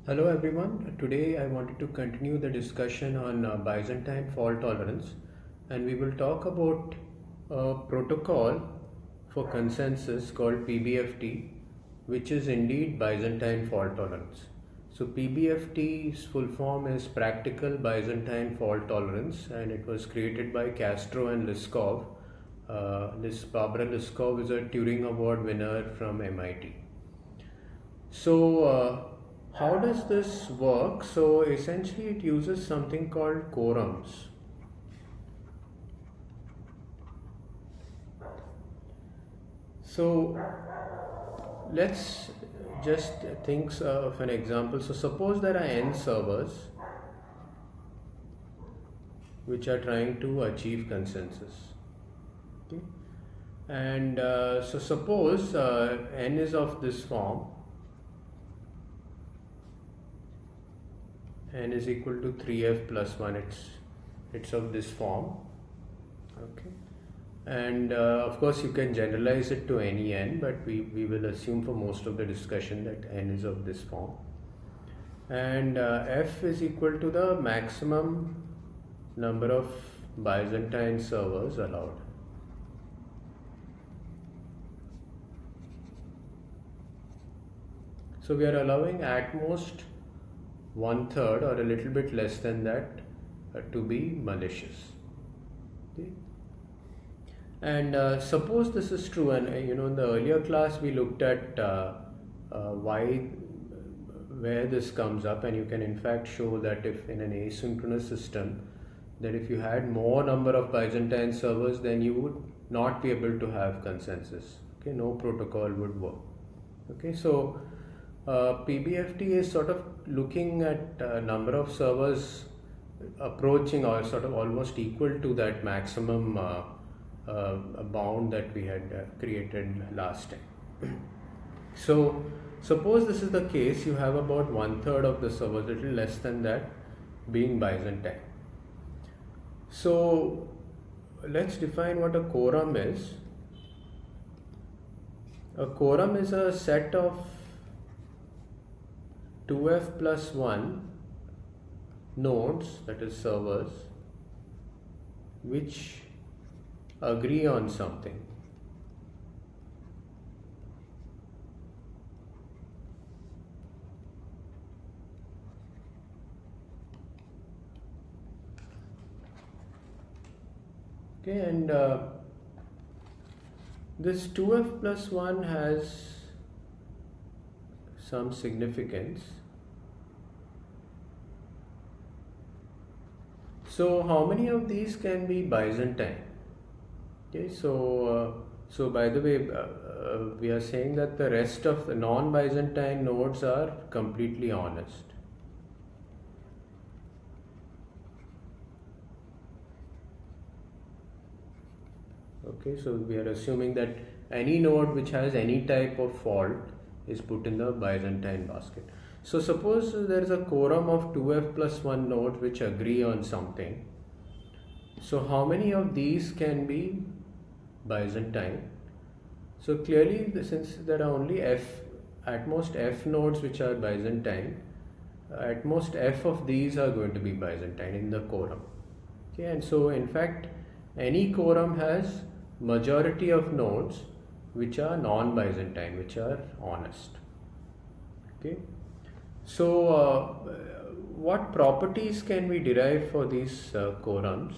Hello everyone. Today I wanted to continue the discussion on Byzantine fault tolerance, and we will talk about a protocol for consensus called PBFT, which is indeed Byzantine fault tolerance. So PBFT's full form is Practical Byzantine Fault Tolerance, and it was created by Castro and Liskov. This Barbara Liskov is a Turing Award winner from MIT. So, how does this work? So, essentially, it uses something called quorums. So, let's just think of an example. So, suppose there are n servers which are trying to achieve consensus. Okay? And so, suppose n is of this form. N is equal to 3f plus 1. It's of this form. Okay. And of course you can generalize it to any n, but we will assume for most of the discussion that n is of this form. And f is equal to the maximum number of Byzantine servers allowed. So we are allowing at most 1/3 or a little bit less than that to be malicious. Okay. And suppose this is true, and in the earlier class we looked at where this comes up, and you can in fact show that if in an asynchronous system, that if you had more number of Byzantine servers, then you would not be able to have consensus. Okay, no protocol would work. Okay, so PBFT is sort of looking at number of servers approaching or sort of almost equal to that maximum bound that we had created last time. So suppose this is the case, you have about 1/3 of the servers, little less than that, being Byzantine. So let's define what a quorum is. A quorum is a set of 2f plus 1 nodes, that is servers, which agree on something. Okay, and this 2f plus 1 has some significance. So how many of these can be Byzantine? Okay, so by the way, we are saying that the rest of the non-Byzantine nodes are completely honest. Okay, so we are assuming that any node which has any type of fault is put in the Byzantine basket. So suppose there is a quorum of 2f plus 1 nodes which agree on something. So how many of these can be Byzantine? So clearly, since there are only at most f nodes which are Byzantine, at most f of these are going to be Byzantine in the quorum. Okay, and so in fact any quorum has majority of nodes which are non-Byzantine, which are honest. Okay, so what properties can we derive for these quorums?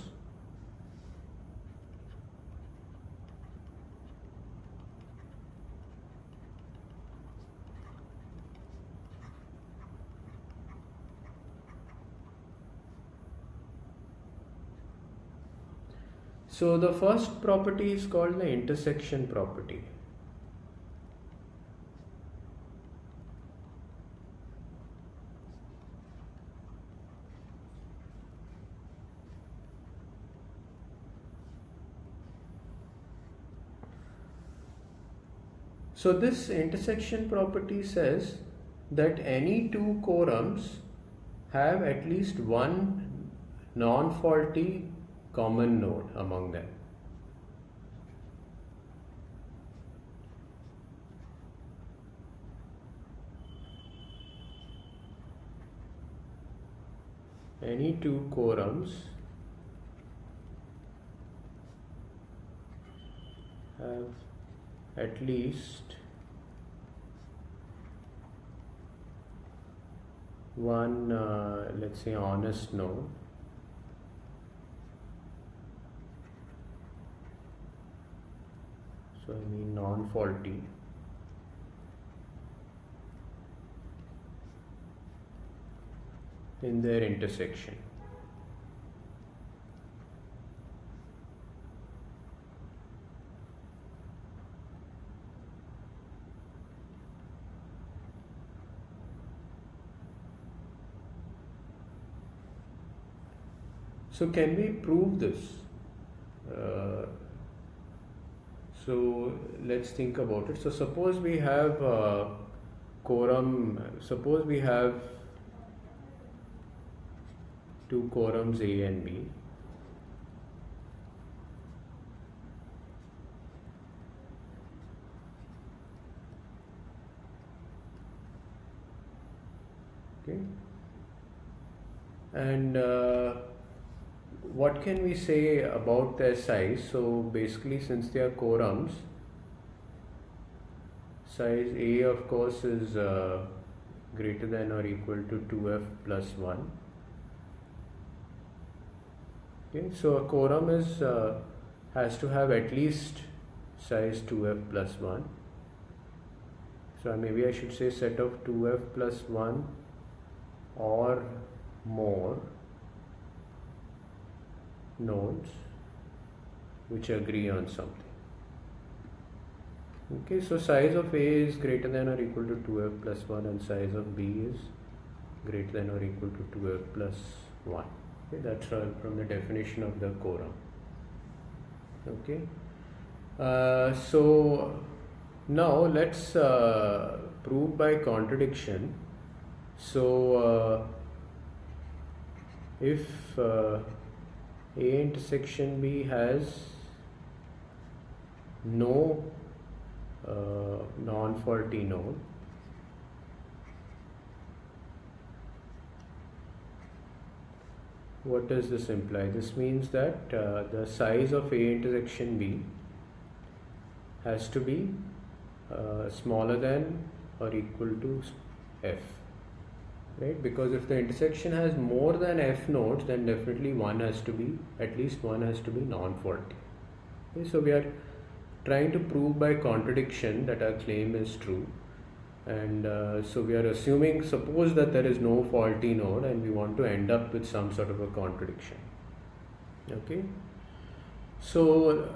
So the first property is called the intersection property. So this intersection property says that any two quorums have at least one non-faulty common node among them. any two quorums have at least one, let's say, honest node, so I mean non-faulty, in their intersection. So can we prove this? So let's think about it. So suppose we have quorum, suppose we have two quorums A and B. Okay. And what can we say about their size? So basically, since they are quorums, size A of course is greater than or equal to 2f plus 1. Okay, so a quorum is has to have at least size 2f plus 1. So maybe I should say set of 2f plus 1 or more nodes which agree on something. Okay, so size of A is greater than or equal to 2f plus 1 and size of B is greater than or equal to 2f plus 1. Okay, that's from the definition of the quorum. Okay, so now let's prove by contradiction. So if A intersection B has no non-faulty node, what does this imply? This means that the size of A intersection B has to be smaller than or equal to F, right? Because if the intersection has more than F nodes, then definitely at least one has to be non-faulty. Okay, so we are trying to prove by contradiction that our claim is true. And so we are assuming, suppose that there is no faulty node and we want to end up with some sort of a contradiction. Okay, so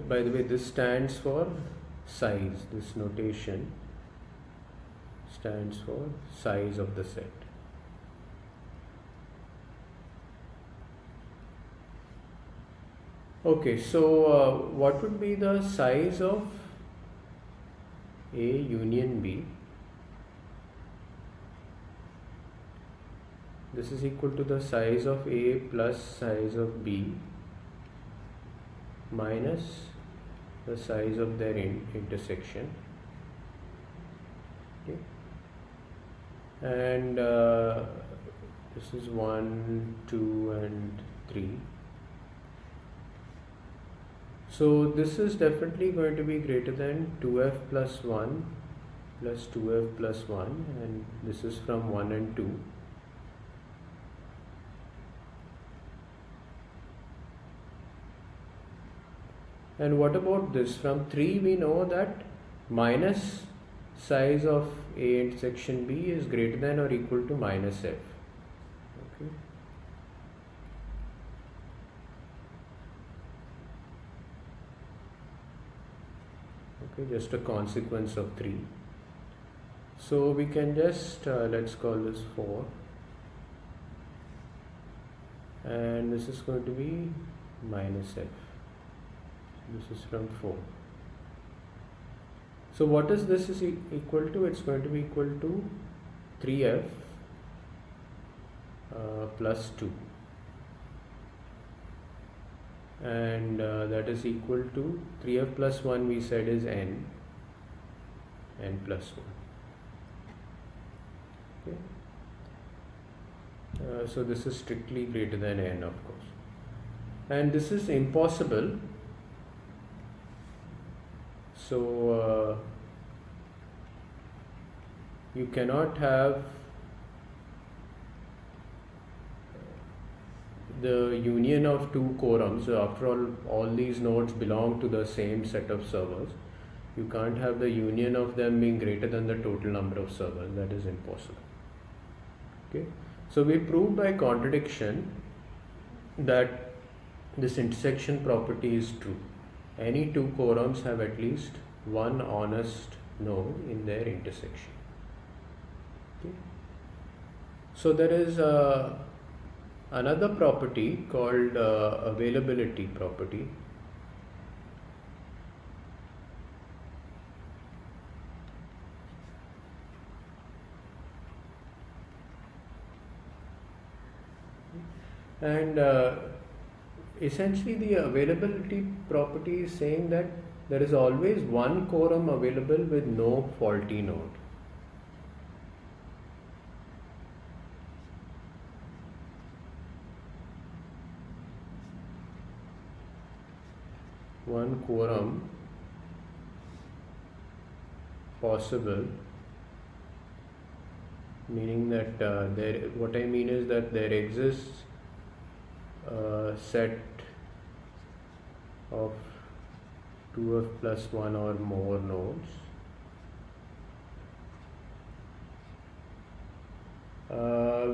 by the way, this stands for size. This notation stands for size of the set. Okay, so what would be the size of A union B? This is equal to the size of A plus size of B minus the size of their intersection. Okay. And this is 1, 2 and 3. So this is definitely going to be greater than 2f plus 1 plus 2f plus 1, and this is from 1 and 2. And what about this? From 3 we know that minus size of A intersection B is greater than or equal to minus F. Okay. Okay, just a consequence of 3. So we can just let's call this 4, and this is going to be minus F. This is from 4. So what is this is equal to? It's going to be equal to 3f plus 2, and that is equal to 3f plus 1 we said is n plus 1. Okay. So this is strictly greater than n, of course, and this is impossible. So you cannot have the union of two quorums. So after all these nodes belong to the same set of servers. You can't have the union of them being greater than the total number of servers. That is impossible. Okay. So we proved by contradiction that this intersection property is true. Any two quorums have at least one honest node in their intersection. Okay. So there is another property called availability property. And essentially the availability property is saying that there is always one quorum available with no faulty node. One quorum possible, meaning that what I mean is that there exists a set of 2f plus 1 or more nodes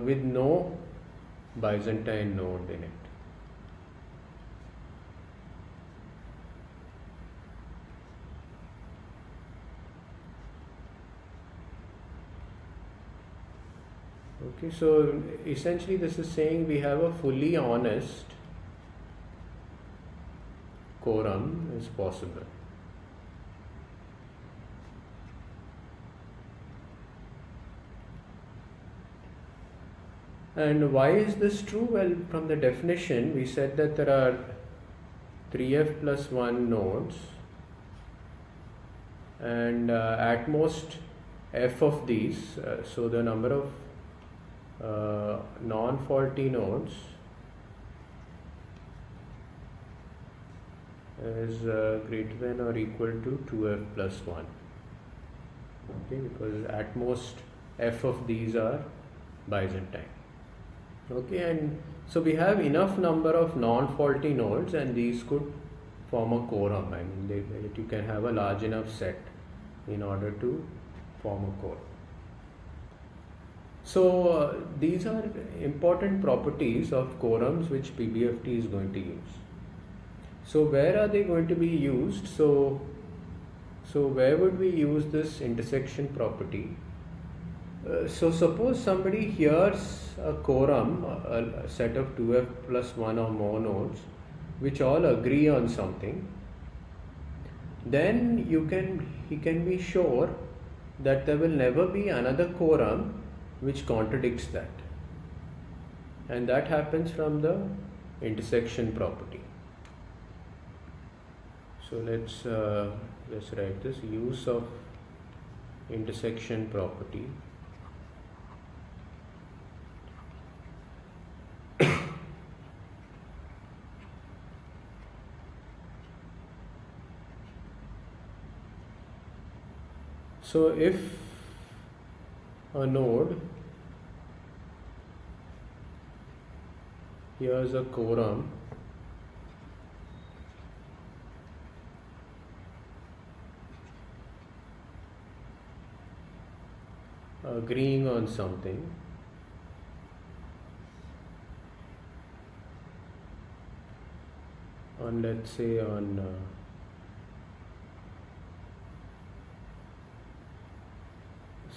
with no Byzantine node in it. Okay, so essentially this is saying we have a fully honest quorum is possible. And why is this true? Well, from the definition we said that there are 3f plus 1 nodes, and at most f of these, so the number of non-faulty nodes is greater than or equal to 2f plus 1. Okay, because at most f of these are Byzantine. Okay, and so we have enough number of non-faulty nodes, and these could form a quorum. I mean, you can have a large enough set in order to form a quorum. So these are important properties of quorums which PBFT is going to use. So where are they going to be used? So where would we use this intersection property? So suppose somebody hears a quorum, a set of 2f plus 1 or more nodes, which all agree on something, then he can be sure that there will never be another quorum which contradicts that, and that happens from the intersection property. So let's write this: use of intersection property. So if a node here's a quorum agreeing on something, on, let's say, on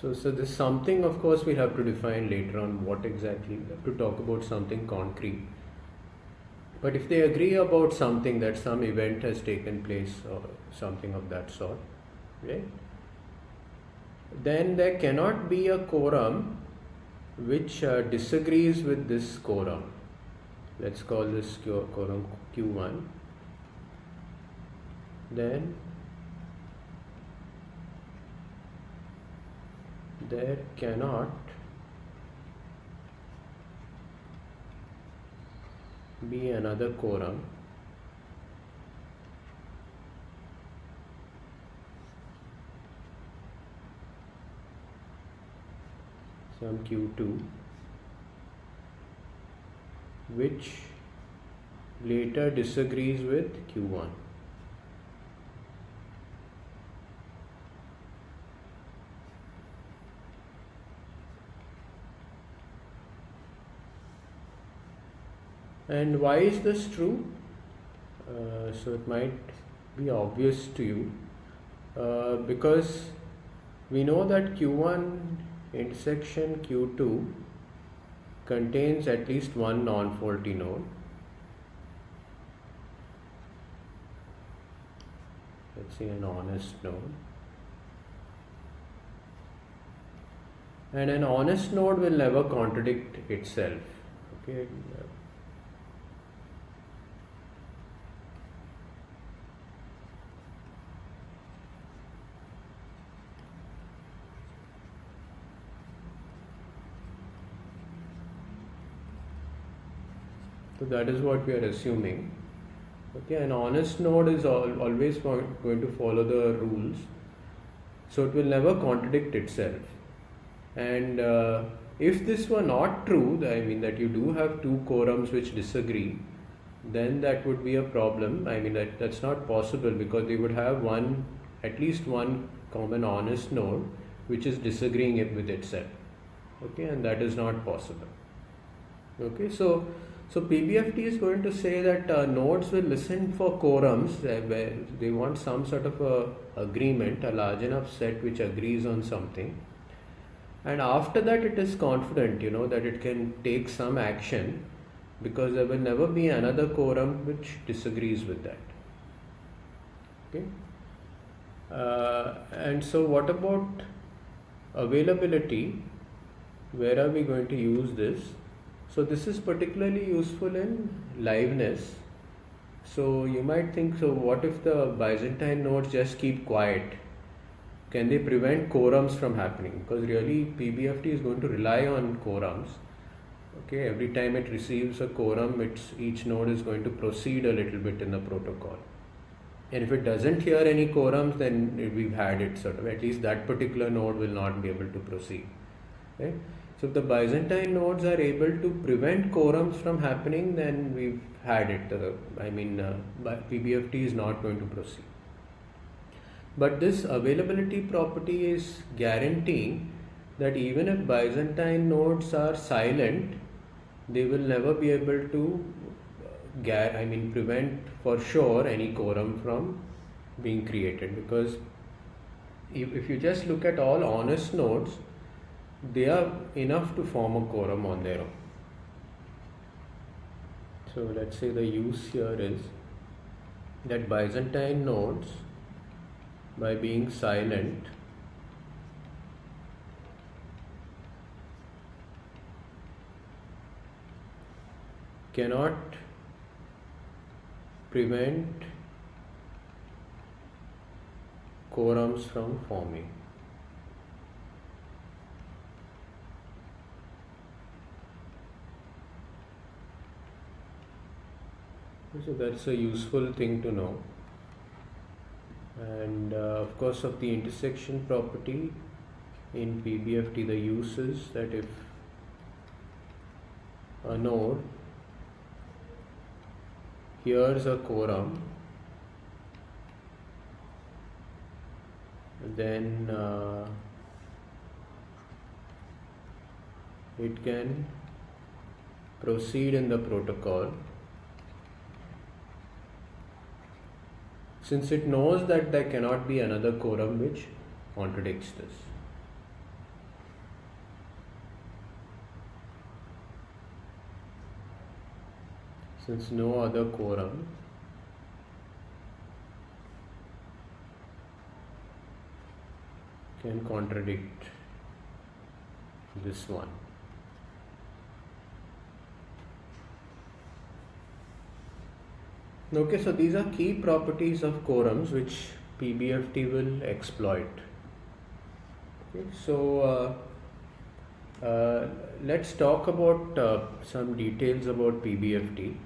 so this something, of course, we have to define later on what exactly. We have to talk about something concrete. But if they agree about something, that some event has taken place or something of that sort, right, then there cannot be a quorum which disagrees with this quorum. Let's call this quorum Q1. Then there cannot be another quorum some Q2 which later disagrees with Q1. And why is this true? So it might be obvious to you because we know that Q1 intersection Q2 contains at least one non-faulty node. Let's say an honest node. And an honest node will never contradict itself. Okay. So that is what we are assuming. Okay, an honest node is always going to follow the rules, so it will never contradict itself. And if this were not true, I mean that you do have two quorums which disagree, then that would be a problem. I mean that's not possible because they would have at least one common honest node which is disagreeing with itself. Okay, and that is not possible. Okay, so PBFT is going to say that nodes will listen for quorums where they want some sort of agreement, a large enough set which agrees on something, and after that it is confident, that it can take some action because there will never be another quorum which disagrees with that. Okay, and so what about availability? Where are we going to use this? So this is particularly useful in liveness. So you might think, so what if the Byzantine nodes just keep quiet? Can they prevent quorums from happening? Because really PBFT is going to rely on quorums. Okay, every time it receives a quorum, each node is going to proceed a little bit in the protocol. And if it doesn't hear any quorums, then we've had it sort of, at least that particular node will not be able to proceed. Right? So if the Byzantine nodes are able to prevent quorums from happening, then we've had it. PBFT is not going to proceed. But this availability property is guaranteeing that even if Byzantine nodes are silent, they will never be able to prevent for sure any quorum from being created, because if you just look at all honest nodes, they are enough to form a quorum on their own. So let's say the use here is that Byzantine nodes, by being silent, cannot prevent quorums from forming. So that's a useful thing to know. And of course, of the intersection property in PBFT, the use is that if a node hears a quorum, then it can proceed in the protocol, since it knows that there cannot be another quorum which contradicts this. Since no other quorum can contradict this one. Okay, so these are key properties of quorums which PBFT will exploit. Okay, so let's talk about some details about PBFT.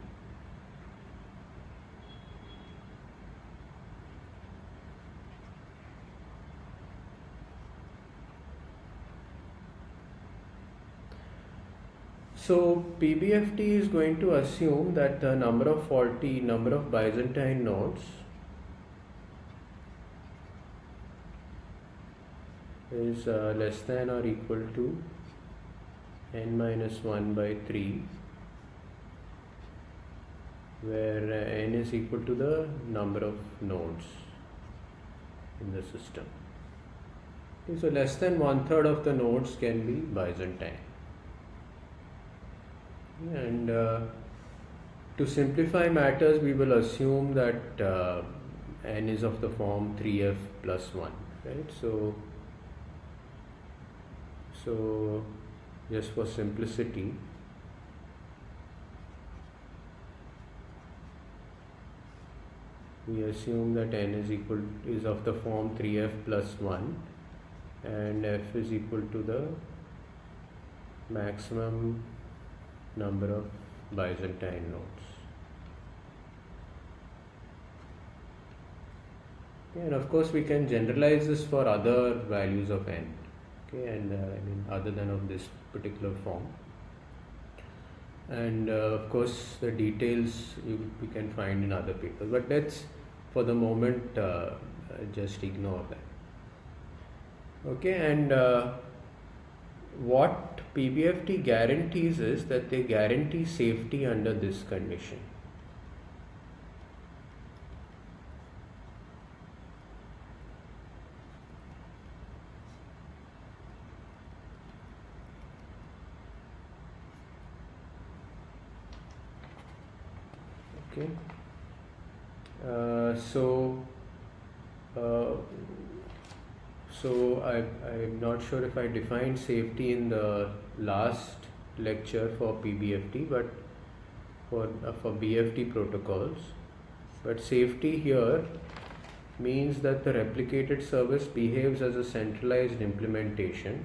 So PBFT is going to assume that the number of Byzantine nodes is less than or equal to n minus 1 by 3, where n is equal to the number of nodes in the system. Okay, so less than 1/3 of the nodes can be Byzantine. And to simplify matters, we will assume that n is of the form 3f plus 1, right? So just for simplicity, we assume that n is of the form 3f plus 1 and f is equal to the maximum number of Byzantine nodes. Okay, and of course we can generalize this for other values of n. Okay, and I mean other than of this particular form. And of course the details we can find in other papers, but let's for the moment just ignore that. Okay, and what PBFT guarantees is that they guarantee safety under this condition. Okay, so I'm not sure if I defined safety in the last lecture for PBFT, but for BFT protocols. But safety here means that the replicated service behaves as a centralized implementation.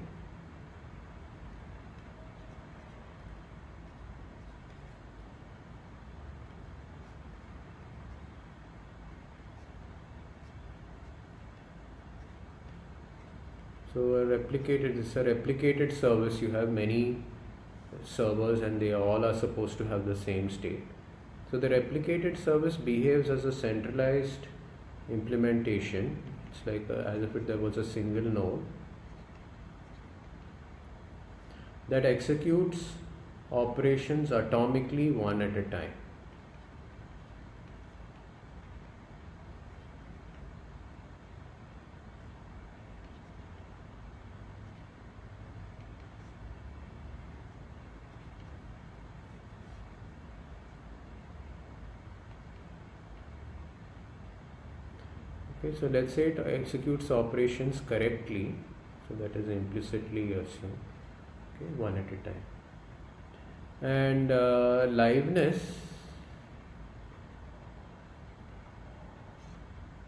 So this is a replicated service. You have many servers and they all are supposed to have the same state. So the replicated service behaves as a centralized implementation. It's like as if there was a single node that executes operations atomically one at a time. Okay, so let's say it executes operations correctly, so that is implicitly assumed, okay, one at a time. And liveness,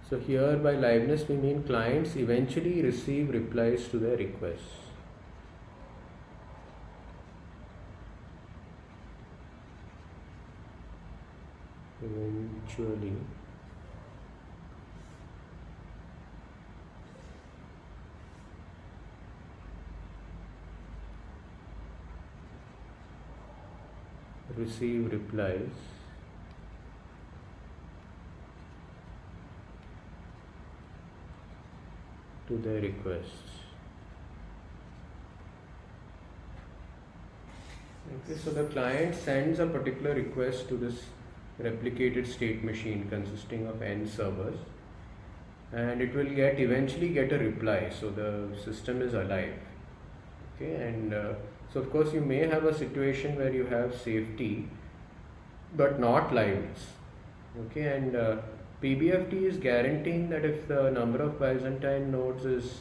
so here by liveness we mean clients eventually receive replies to their requests. Eventually receive replies to their requests. Okay, so the client sends a particular request to this replicated state machine consisting of n servers, and it will eventually get a reply, so the system is alive. Okay, and so of course you may have a situation where you have safety but not liveness. Okay, and PBFT is guaranteeing that if the number of Byzantine nodes is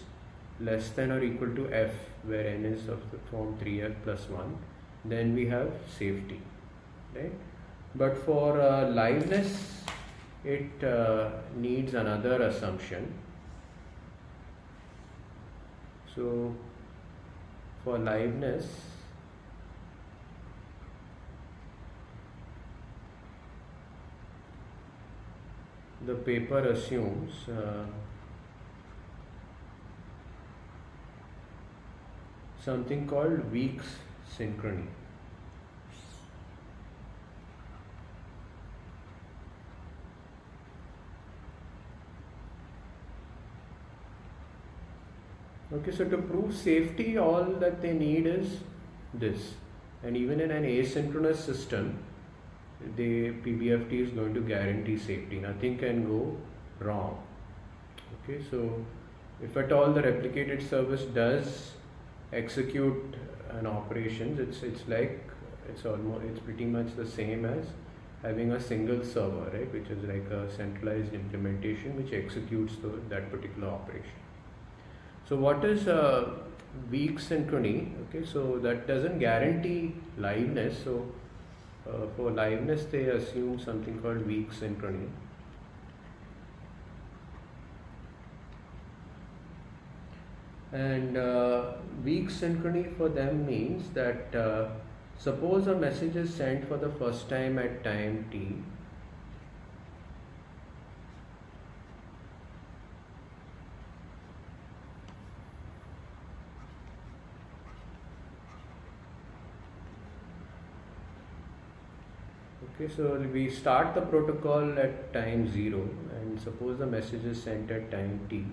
less than or equal to f, where n is of the form 3f plus 1, then we have safety, right? But for liveness, it needs another assumption. So for liveness, the paper assumes something called weak synchrony. Okay, so to prove safety, all that they need is this. And even in an asynchronous system, the PBFT is going to guarantee safety. Nothing can go wrong. Okay, so if at all the replicated service does execute an operations, it's pretty much the same as having a single server, right, which is like a centralized implementation which executes that particular operation. So what is weak synchrony? Okay, so that doesn't guarantee liveness. So for liveness, they assume something called weak synchrony. And weak synchrony for them means that suppose a message is sent for the first time at time t. Okay, so we start the protocol at time 0 and suppose the message is sent at time t.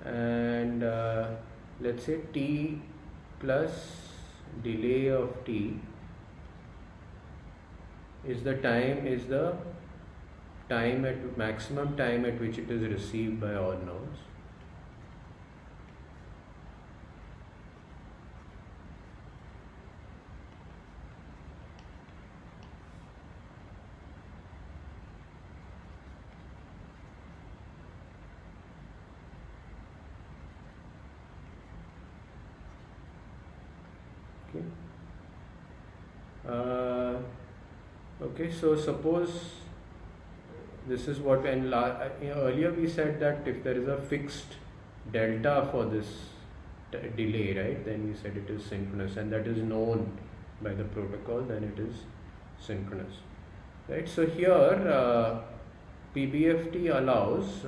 And let's say t plus delay of t is the maximum time at which it is received by all nodes. Okay, so suppose this is what, and earlier we said that if there is a fixed delta for this delay, right, then we said it is synchronous, and that is known by the protocol, then it is synchronous, right? So here PBFT allows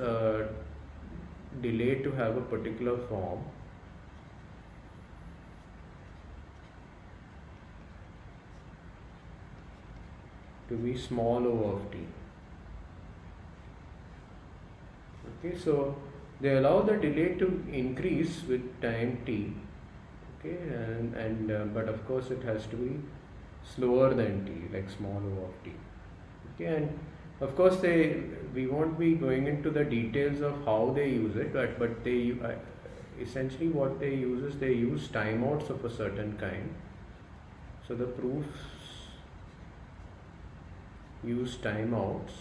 delay to have a particular form. To be small o of t. Okay, so they allow the delay to increase with time t. Okay, but of course it has to be slower than t, like small o of t. Okay, and of course we won't be going into the details of how they use it, but they essentially what they use is they use timeouts of a certain kind. So the proofs use timeouts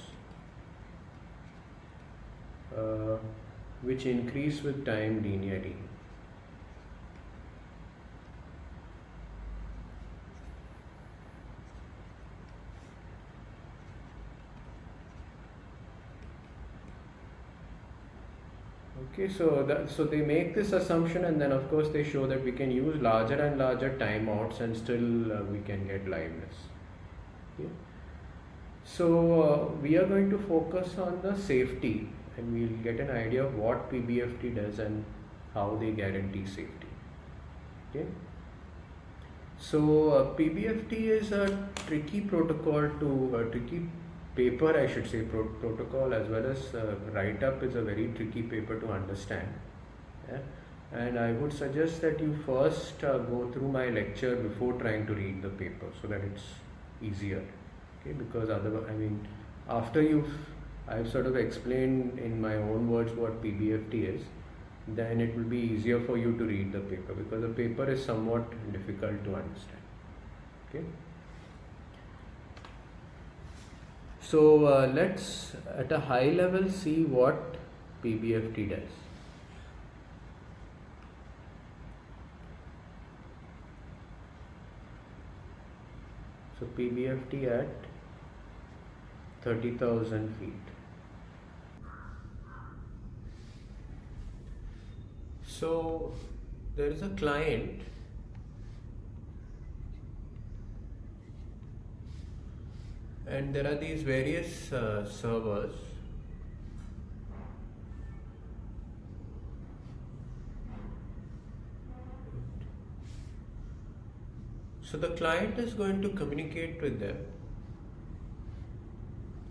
which increase with time linearly. Okay, so they make this assumption, and then of course they show that we can use larger and larger timeouts and still we can get liveness. Okay. So we are going to focus on the safety, and we'll get an idea of what PBFT does and how they guarantee safety. Okay. So PBFT is a tricky protocol tricky paper, I should say, protocol, as well as write-up is a very tricky paper to understand. Yeah? And I would suggest that you first go through my lecture before trying to read the paper, so that it's easier. Okay, because otherwise, I mean, after I've sort of explained in my own words what PBFT is, then it will be easier for you to read the paper, because the paper is somewhat difficult to understand. Okay. So let's at a high level see what PBFT does. So PBFT at 30,000 feet. So there is a client and there are these various servers. So the client is going to communicate with them.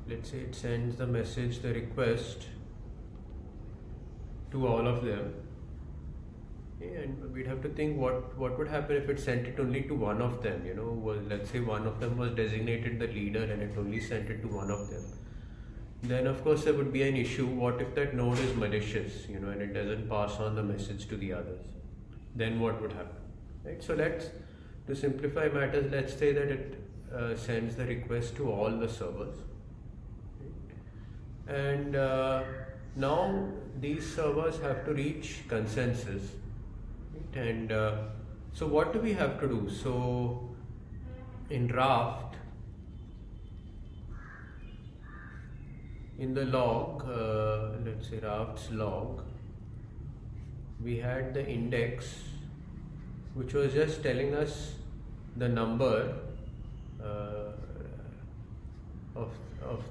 Let's say it sends the message, the request to all of them. Okay, and we'd have to think what would happen if it sent it only to one of them. Well, let's say one of them was designated the leader and it only sent it to one of them. Then of course there would be an issue. What if that node is malicious, and it doesn't pass on the message to the others? Then what would happen, right? So to simplify matters, let's say that it sends the request to all the servers, right? And now these servers have to reach consensus, right? And so what do we have to do? So in Raft, in the log, let's say Raft's log, we had the index which was just telling us the number of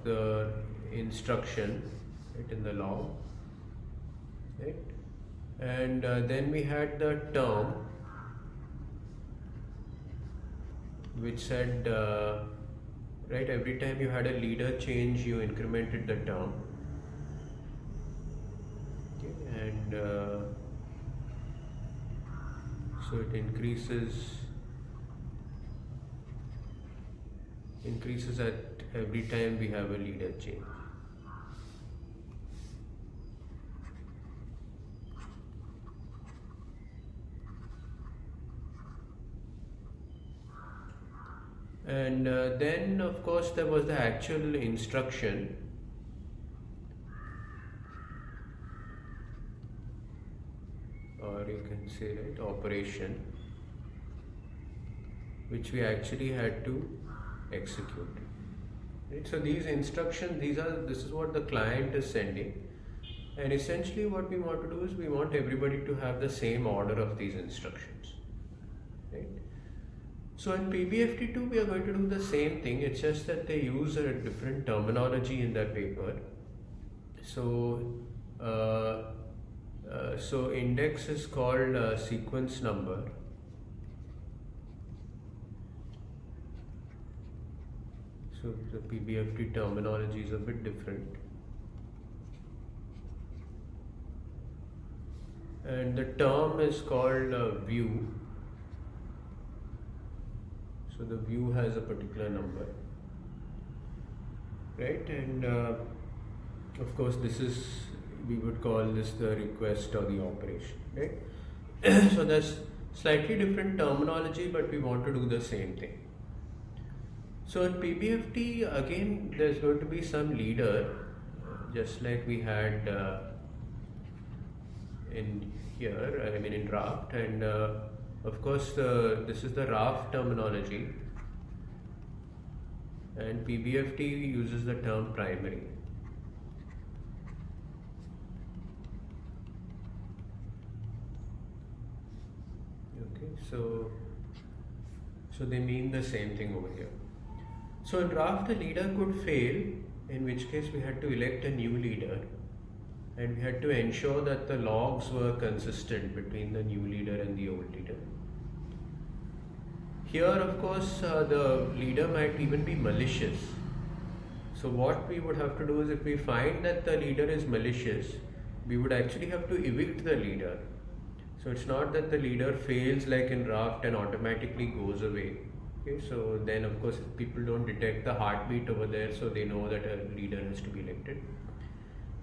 the instruction, right, in the log, right? And then we had the term which said right, every time you had a leader change, you incremented the term. Okay, and so it increases at every time we have a leader change. And then of course there was the actual instruction, or you can say, right, operation, which we actually had to execute, right? So these instructions, this is what the client is sending, and essentially what we want to do is we want everybody to have the same order of these instructions, right? So in PBFT2 we are going to do the same thing. It's just that they use a different terminology in their paper. So so index is called sequence number, so the PBFT terminology is a bit different, and the term is called view. So the view has a particular number, right? And of course we would call this the request or the operation, right? So there's slightly different terminology, but we want to do the same thing. So in PBFT, again, there's going to be some leader, just like we had in here, I mean in Raft, and of course this is the Raft terminology, and PBFT uses the term primary. Okay, so they mean the same thing over here. So in Raft, the leader could fail, in which case we had to elect a new leader, and we had to ensure that the logs were consistent between the new leader and the old leader. Here, of course, the leader might even be malicious. So what we would have to do is, if we find that the leader is malicious, we would actually have to evict the leader. So it's not that the leader fails like in Raft and automatically goes away. Okay, so then of course people don't detect the heartbeat over there, so they know that a leader has to be elected.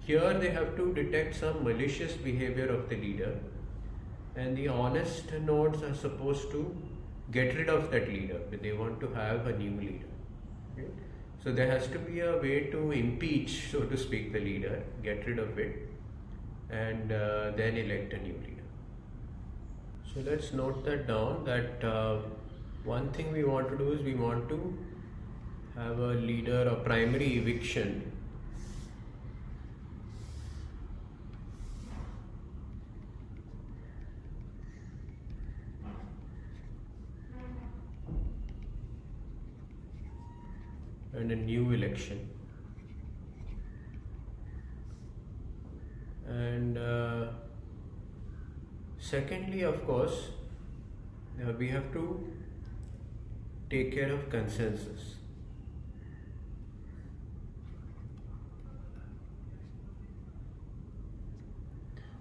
Here they have to detect some malicious behavior of the leader, and the honest nodes are supposed to get rid of that leader, but they want to have a new leader. Okay? So there has to be a way to impeach, so to speak, the leader, get rid of it, and then elect a new leader. So let's note that down, that one thing we want to do is we want to have a leader, a primary eviction. And a new election. And secondly, of course, we have to take care of consensus.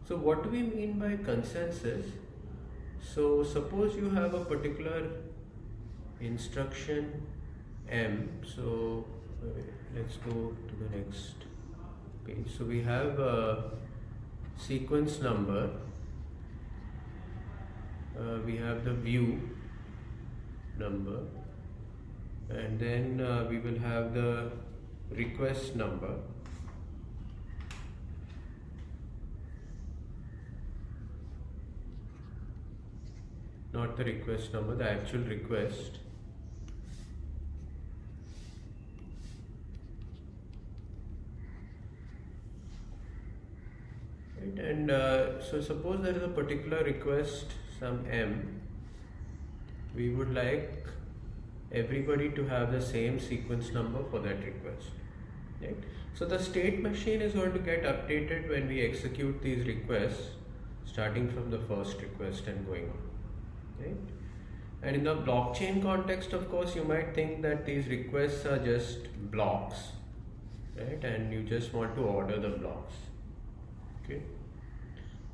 So what do we mean by consensus? So suppose you have a particular instruction M. So let's go to the next page. So we have a sequence number, we have the view number, and then we will have the request number. Not the request number, the actual request. Right? And so suppose there is a particular request, some M. We would like everybody to have the same sequence number for that request. Right? So the state machine is going to get updated when we execute these requests, starting from the first request and going on. Right? And in the blockchain context, of course, you might think that these requests are just blocks, right? And you just want to order the blocks. Okay.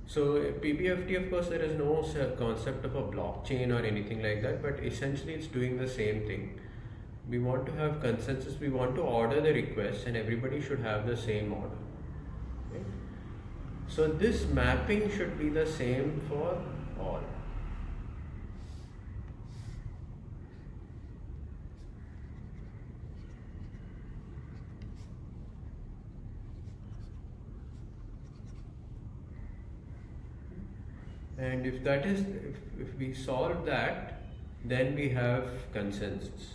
So PBFT, of course, there is no concept of a blockchain or anything like that, but essentially it's doing the same thing. We want to have consensus, we want to order the request, and everybody should have the same order. Okay? So this mapping should be the same for all. And if that is, if we solve that, then we have consensus.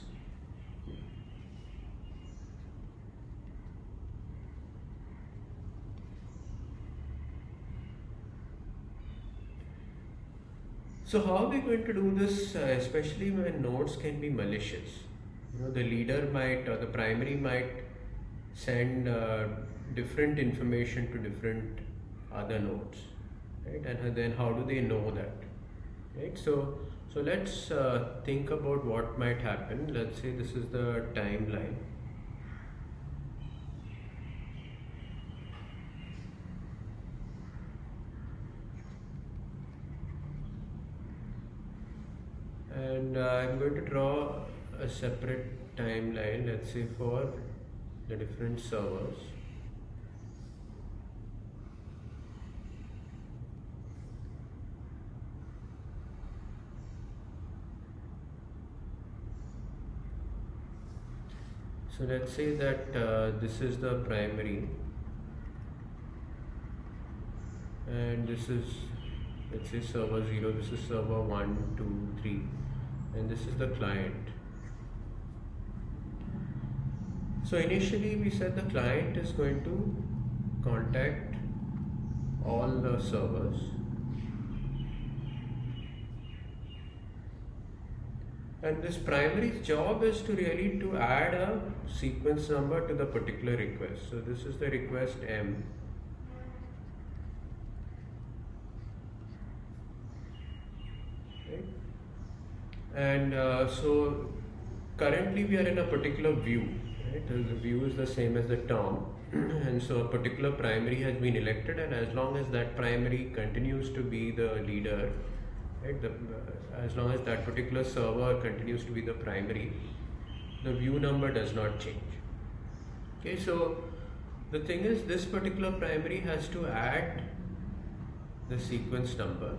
So how are we going to do this, especially when nodes can be malicious? You know, the leader might, or the primary might send different information to different other nodes. Right? And then how do they know that? Right? So let's think about what might happen. Let's say this is the timeline. And I'm going to draw a separate timeline, let's say for the different servers. So let's say that this is the primary, and this is, let's say, server 0, this is server 1, 2, 3, and this is the client. So initially we said the client is going to contact all the servers. And this primary's job is to really to add a sequence number to the particular request. So this is the request M. Right? And so currently we are in a particular view. Right? The view is the same as the term. And so a particular primary has been elected, and as long as that primary continues to be the leader, right, as long as that particular server continues to be the primary, the view number does not change. Okay, so the thing is, this particular primary has to add the sequence number.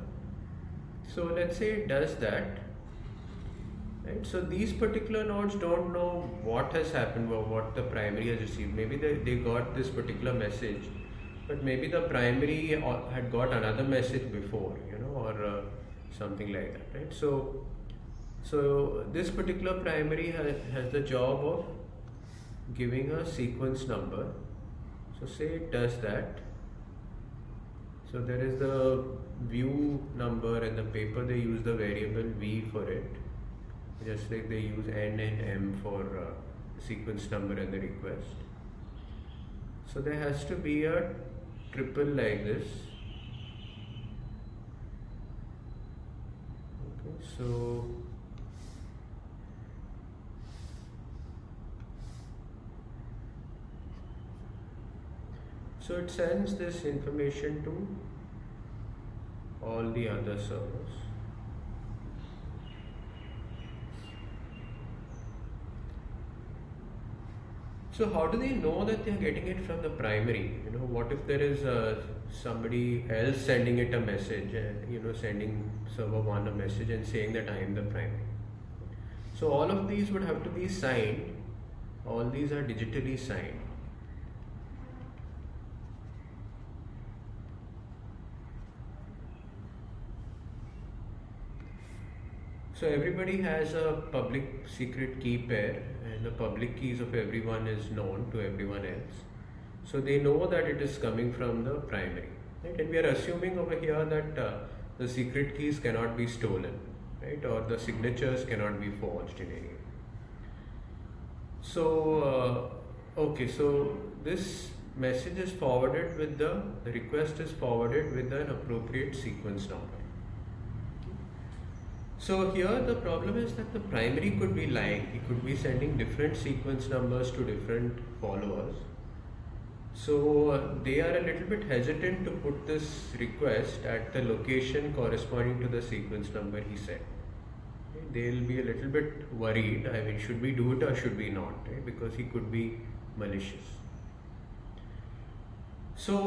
So let's say it does that. Right? So these particular nodes don't know what has happened or what the primary has received. Maybe they got this particular message, but maybe the primary had got another message before, or something like that, right? So this particular primary has the job of giving a sequence number. So say it does that. So there is the view number, and the paper they use the variable v for it, just like they use n and m for sequence number and the request. So there has to be a triple like this. Okay, so it sends this information to all the other servers. So how do they know that they are getting it from the primary? What if there is somebody else sending it a message, and sending server one a message and saying that I am the primary? So all of these would have to be signed. All these are digitally signed. So everybody has a public secret key pair, and the public keys of everyone is known to everyone else. So they know that it is coming from the primary, right? And we are assuming over here that the secret keys cannot be stolen, right? Or the signatures cannot be forged in any way. So, okay, so this message is forwarded with the request is forwarded with an appropriate sequence number. So here the problem is that the primary could be lying. He could be sending different sequence numbers to different followers. So they are a little bit hesitant to put this request at the location corresponding to the sequence number he said. They'll be a little bit worried. I mean, should we do it or should we not? Right? Because he could be malicious. So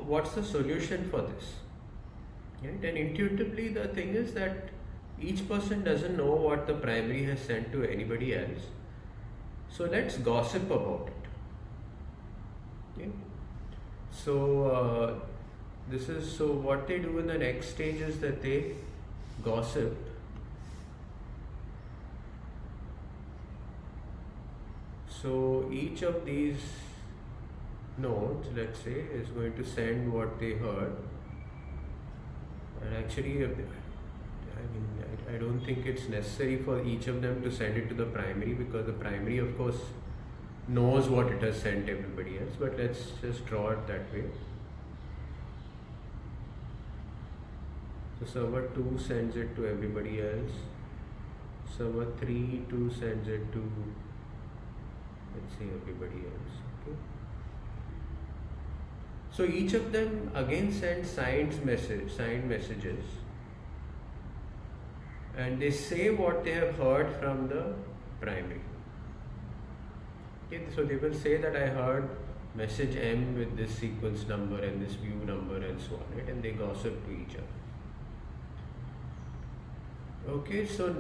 what's the solution for this? Right? And intuitively the thing is that each person doesn't know what the primary has sent to anybody else. So let's gossip about it. Okay? So what they do in the next stage is that they gossip. So each of these nodes, let's say, is going to send what they heard. And actually, I don't think it's necessary for each of them to send it to the primary, because the primary, of course, knows what it has sent everybody else. But let's just draw it that way. So server 2 sends it to everybody else. Server 3 too sends it to, let's say, everybody else. Okay. So each of them again sends signed messages, and they say what they have heard from the primary. Okay, so they will say that I heard message M with this sequence number and this view number and so on, right? And they gossip to each other. Okay, so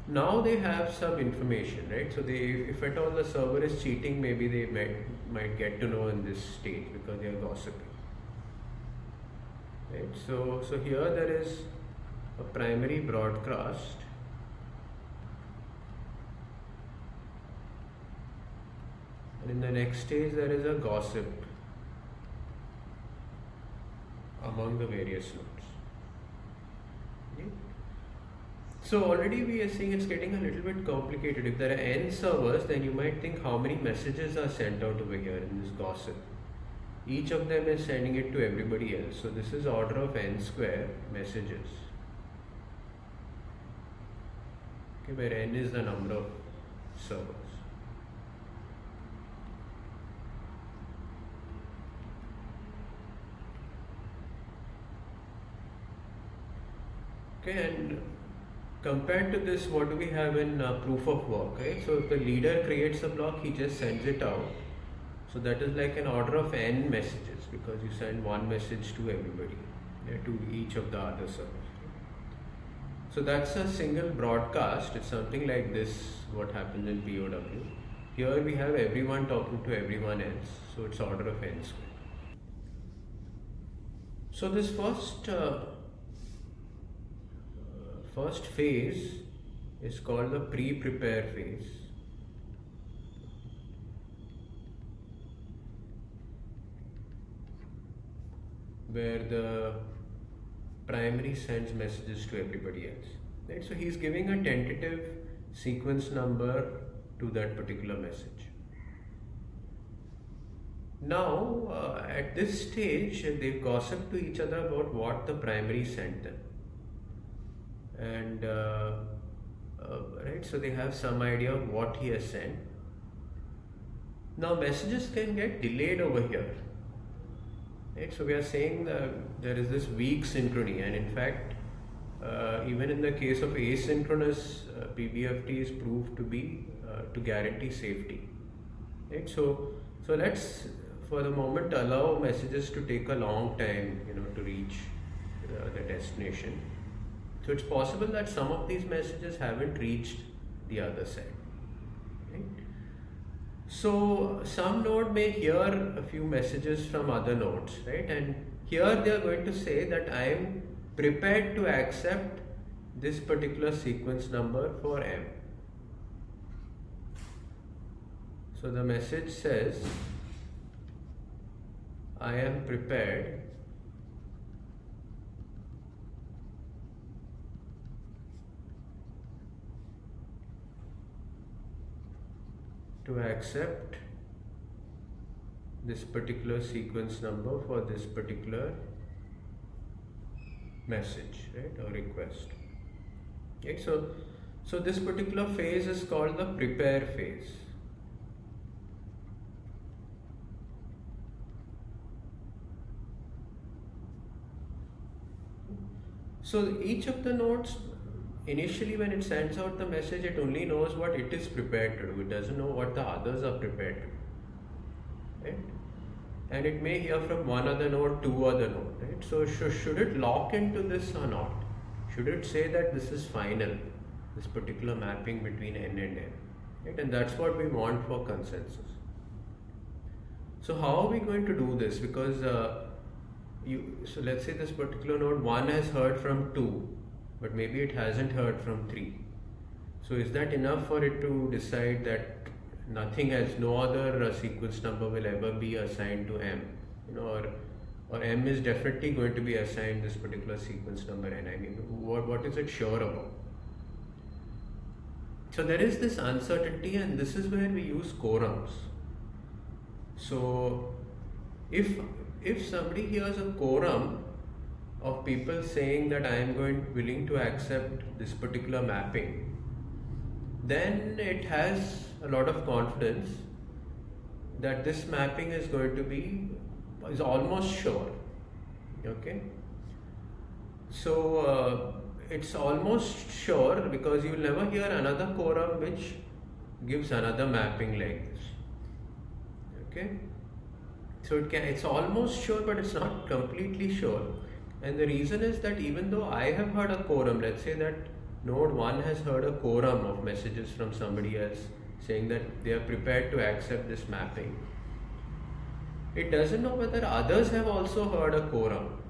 now they have some information, right? So if at all the server is cheating, maybe they might get to know in this stage because they are gossiping, right? So here there is a primary broadcast, and in the next stage there is a gossip among the various nodes. Okay? So already we are seeing it's getting a little bit complicated. If there are n servers, then you might think how many messages are sent out over here in this gossip. Each of them is sending it to everybody else. So this is order of n square messages. Okay, where n is the number of servers. Okay, and compared to this, what do we have in proof of work, right? So if the leader creates a block, he just sends it out. So that is like an order of n messages, because you send one message to everybody, to each of the other servers. So that's a single broadcast. It's something like this, what happens in POW. Here we have everyone talking to everyone else. So it's order of n squared. So this first phase is called the pre-prepare phase. Where the primary sends messages to everybody else. Right? So he's giving a tentative sequence number to that particular message. Now, at this stage, they gossip to each other about what the primary sent them. And right, so they have some idea of what he has sent. Now messages can get delayed over here, right? So we are saying that there is this weak synchrony, and in fact even in the case of asynchronous PBFT is proved to be to guarantee safety. right? So let's for the moment allow messages to take a long time, to reach the destination. So it's possible that some of these messages haven't reached the other side, right? So some node may hear a few messages from other nodes, right? And here they are going to say that I am prepared to accept this particular sequence number for M. So the message says, I am prepared to accept this particular sequence number for this particular message, right, or request. Okay, so this particular phase is called the prepare phase. So each of the nodes, initially when it sends out the message, it only knows what it is prepared to do. It doesn't know what the others are prepared to do, right? And it may hear from one other node, two other node, right? So should it lock into this or not? Should it say that this is final, this particular mapping between N and M, right? And that's what we want for consensus. So how are we going to do this? Because so let's say this particular node 1 has heard from 2, but maybe it hasn't heard from 3. So is that enough for it to decide that nothing else, no other sequence number will ever be assigned to M, or M is definitely going to be assigned this particular sequence number N? I mean, what is it sure about? So there is this uncertainty, and this is where we use quorums. So if somebody hears a quorum of people saying that I am willing to accept this particular mapping, then it has a lot of confidence that this mapping is almost sure. Okay, so it's almost sure because you will never hear another quorum which gives another mapping like this. Okay, so it's almost sure, but it's not completely sure. And the reason is that even though I have heard a quorum, let's say that node 1 has heard a quorum of messages from somebody else saying that they are prepared to accept this mapping, it doesn't know whether others have also heard a quorum,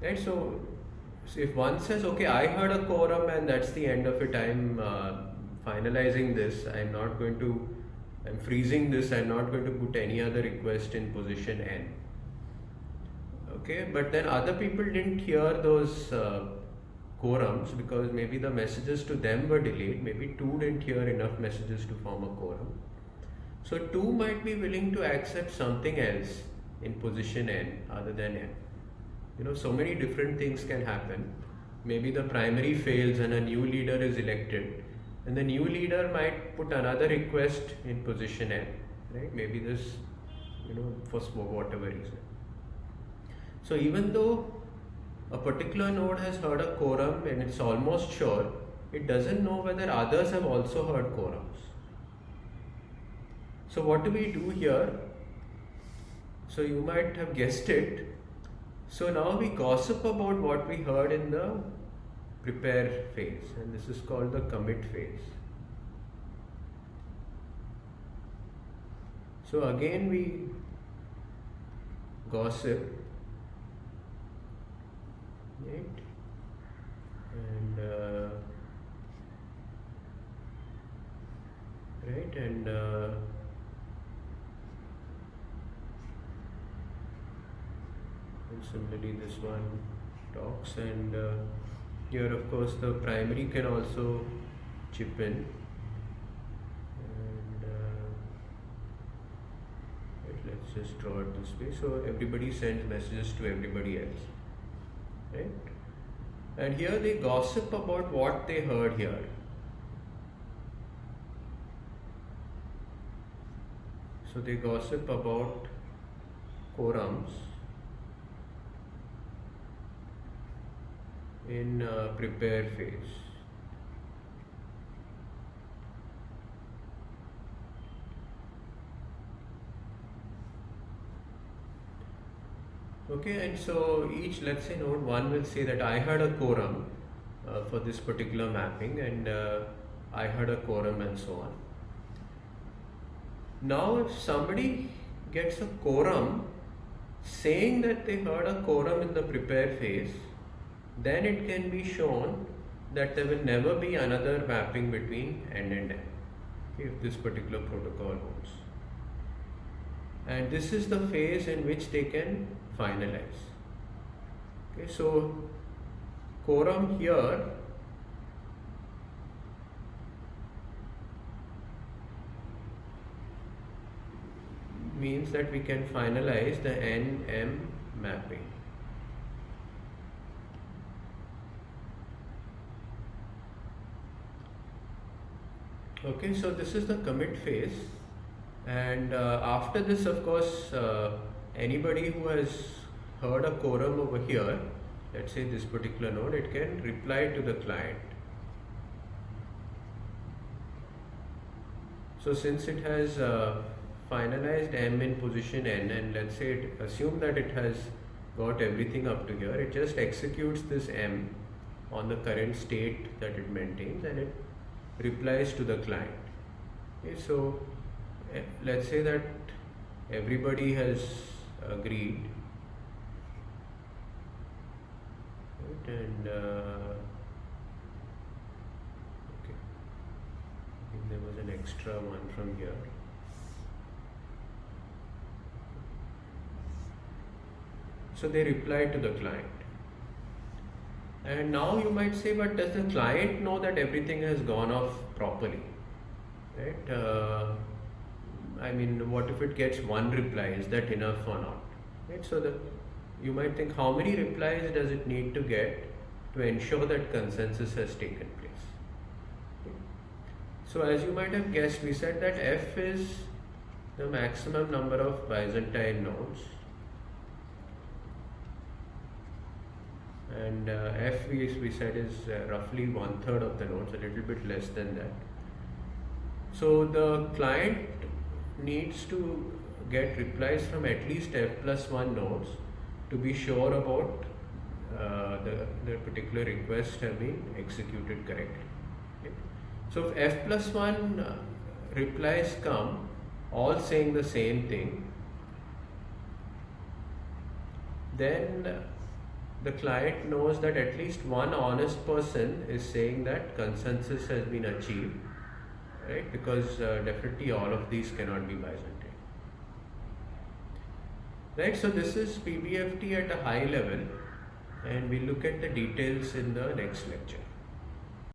right? So if one says, okay, I heard a quorum and that's the end of it, I'm finalizing this, I'm freezing this, I'm not going to put any other request in position N. Okay, but then other people didn't hear those quorums because maybe the messages to them were delayed, maybe 2 didn't hear enough messages to form a quorum. So 2 might be willing to accept something else in position N other than M. So many different things can happen. Maybe the primary fails and a new leader is elected, and the new leader might put another request in position N, right? Maybe this, for whatever reason. So even though a particular node has heard a quorum and it's almost sure, it doesn't know whether others have also heard quorums. So what do we do here? So you might have guessed it. So now we gossip about what we heard in the prepare phase, and this is called the commit phase. So again we gossip, right? And similarly this one talks, and here of course the primary can also chip in, and let's just draw it this way. So everybody sends messages to everybody else, right? And here they gossip about what they heard here. So they gossip about quorums in prepare phase. Okay, and so each, let's say node 1 will say that I had a quorum for this particular mapping, and I had a quorum and so on. Now if somebody gets a quorum saying that they heard a quorum in the prepare phase, then it can be shown that there will never be another mapping between N and M, okay, if this particular protocol holds. And this is the phase in which they can finalize. Okay, so quorum here means that we can finalize the N-M mapping. Okay, so this is the commit phase, and after this, of course, anybody who has heard a quorum over here, let's say this particular node, it can reply to the client. So since it has finalized M in position N, and let's say it assume that it has got everything up to here, it just executes this M on the current state that it maintains, and it replies to the client. Okay, so let's say that everybody has agreed, right? And okay, I think there was an extra one from here. So they reply to the client. And now you might say, but does the client know that everything has gone off properly? Right? I mean, what if it gets one reply? Is that enough or not? Right? So you might think, how many replies does it need to get to ensure that consensus has taken place? Okay. So as you might have guessed, we said that F is the maximum number of Byzantine nodes. And F we said is roughly 1/3 of the nodes, a little bit less than that. So the client needs to get replies from at least F+1 nodes to be sure about the particular request have been executed correctly. Okay. So if F+1 replies come all saying the same thing, then the client knows that at least one honest person is saying that consensus has been achieved, right? Because definitely all of these cannot be Byzantine. Right, so this is PBFT at a high level, and we'll look at the details in the next lecture.